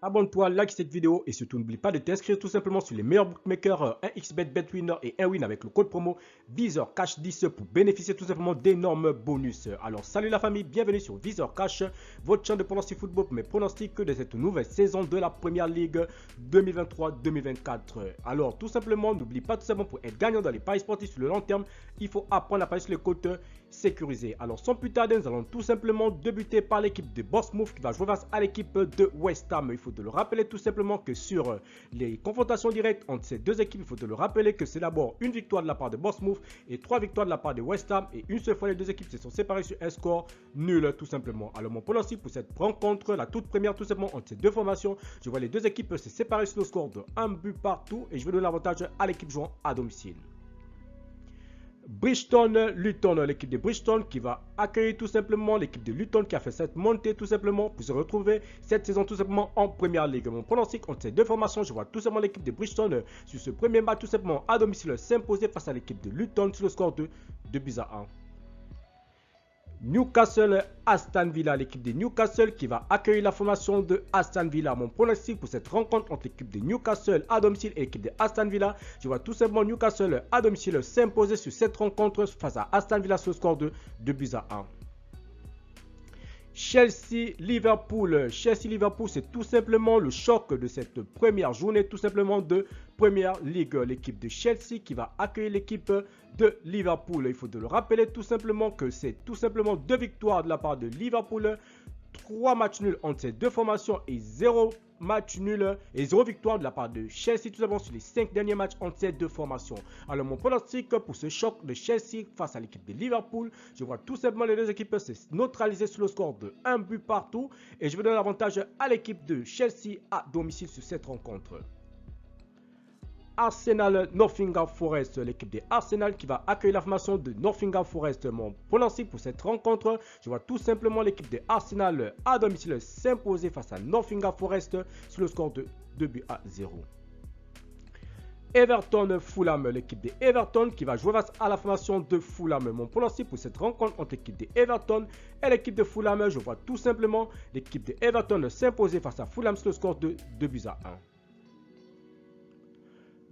abonne-toi, like cette vidéo et surtout n'oublie pas de t'inscrire tout simplement sur les meilleurs bookmakers 1xBet, BetWinner et 1win avec le code promo VisorCash10 pour bénéficier tout simplement d'énormes bonus. Alors salut la famille, bienvenue sur VisorCash, votre chaîne de pronostic football pour mes pronostics de cette nouvelle saison de la Première Ligue 2023-2024. Alors tout simplement, n'oublie pas tout simplement pour être gagnant dans les paris sportifs sur le long terme, il faut apprendre à parier sur les cotes sécurisées. Alors sans plus tarder, nous allons tout simplement débuter par l'équipe de Bournemouth qui va jouer face à l'équipe de West Ham. Il faut te le rappeler tout simplement que sur les confrontations directes entre ces deux équipes, il faut te le rappeler que c'est d'abord une victoire de la part de Bournemouth et 3 victoires de la part de West Ham et une seule fois les deux équipes se sont séparées sur un score nul tout simplement. Alors mon pronostic pour cette rencontre, la toute première tout simplement entre ces deux formations, je vois les deux équipes se séparer sur le score de 1 but partout et je vais donner l'avantage à l'équipe jouant à domicile. Luton, l'équipe de Bridgestone qui va accueillir tout simplement l'équipe de Luton qui a fait cette montée tout simplement pour se retrouver cette saison tout simplement en Première Ligue. Mon pronostic entre ces deux formations, je vois tout simplement l'équipe de Bridgestone sur ce premier match tout simplement à domicile s'imposer face à l'équipe de Luton sur le score de 2-1. Newcastle, Aston Villa, l'équipe de Newcastle qui va accueillir la formation de Aston Villa. Mon pronostic pour cette rencontre entre l'équipe de Newcastle à domicile et l'équipe de Aston Villa, je vois tout simplement Newcastle à domicile s'imposer sur cette rencontre face à Aston Villa sur le score de 2-1. Chelsea-Liverpool, c'est tout simplement le choc de cette première journée tout simplement de Première Ligue. L'équipe de Chelsea qui va accueillir l'équipe de Liverpool. Il faut le rappeler tout simplement que c'est tout simplement 2 victoires de la part de Liverpool, 3 matchs nuls entre ces deux formations et 0 match nul et 0 victoire de la part de Chelsea tout simplement sur les 5 derniers matchs entre ces deux formations. Alors mon pronostic pour ce choc de Chelsea face à l'équipe de Liverpool, je vois tout simplement les deux équipes se neutraliser sur le score de 1 but partout et je vais donner l'avantage à l'équipe de Chelsea à domicile sur cette rencontre. Arsenal-Nottingham Forest, l'équipe de Arsenal qui va accueillir la formation de Nottingham Forest. Mon pronostic pour cette rencontre, je vois tout simplement l'équipe de Arsenal à domicile s'imposer face à Nottingham Forest sur le score de 2-0. Everton-Fulham, l'équipe de Everton qui va jouer face à la formation de Fulham. Mon pronostic pour cette rencontre entre l'équipe de Everton et l'équipe de Fulham, je vois tout simplement l'équipe de Everton s'imposer face à Fulham sur le score de 2-1.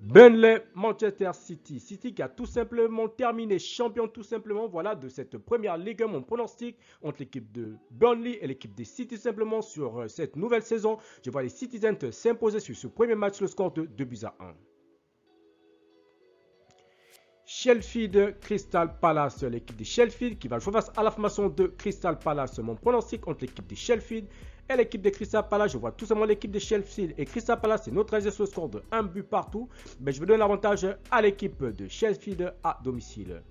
Burnley-Manchester City qui a tout simplement terminé champion tout simplement voilà de cette première ligue. Mon pronostic entre l'équipe de Burnley et l'équipe de City simplement sur cette nouvelle saison, je vois les Citizens s'imposer sur ce premier match le score de 2-1. Sheffield-Crystal Palace, l'équipe de Sheffield qui va jouer face à la formation de Crystal Palace. Mon pronostic entre l'équipe de Sheffield et l'équipe de Crystal Palace, je vois tout simplement l'équipe de Sheffield et Crystal Palace est neutralisé sur le score de 1 but partout, mais je vais donner l'avantage à l'équipe de Sheffield à domicile.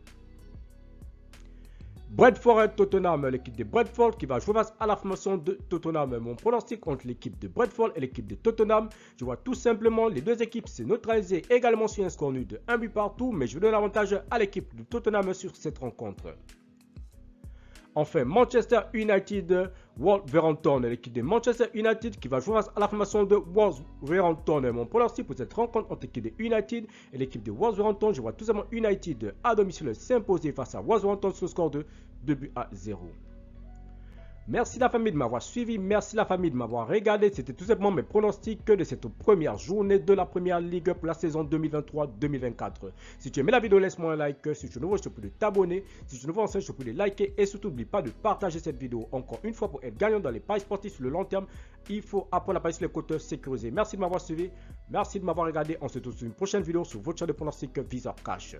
Brentford-Tottenham, l'équipe de Brentford qui va jouer face à la formation de Tottenham. Mon pronostic contre l'équipe de Brentford et l'équipe de Tottenham, je vois tout simplement les deux équipes se neutraliser également sur un score nul de 1 but partout, mais je vais donner l'avantage à l'équipe de Tottenham sur cette rencontre. Enfin, Manchester United, Wolverhampton, l'équipe de Manchester United qui va jouer face à la formation de Wolverhampton. Mon pronostic pour cette rencontre entre l'équipe de United et l'équipe de Wolverhampton, je vois tout simplement United à domicile s'imposer face à Wolverhampton sur le score de 2-0. Merci la famille de m'avoir suivi, merci la famille de m'avoir regardé. C'était tout simplement mes pronostics de cette première journée de la Première Ligue pour la saison 2023-2024. Si tu aimais la vidéo, laisse-moi un like. Si tu es nouveau, je te prie de t'abonner. Si tu es nouveau, je te prie de liker. Et surtout, n'oublie pas de partager cette vidéo. Encore une fois, pour être gagnant dans les paris sportifs sur le long terme, il faut apprendre à parier sur les cotes sécurisées. Merci de m'avoir suivi, merci de m'avoir regardé. On se retrouve sur une prochaine vidéo sur votre chaîne de pronostics VisorCash.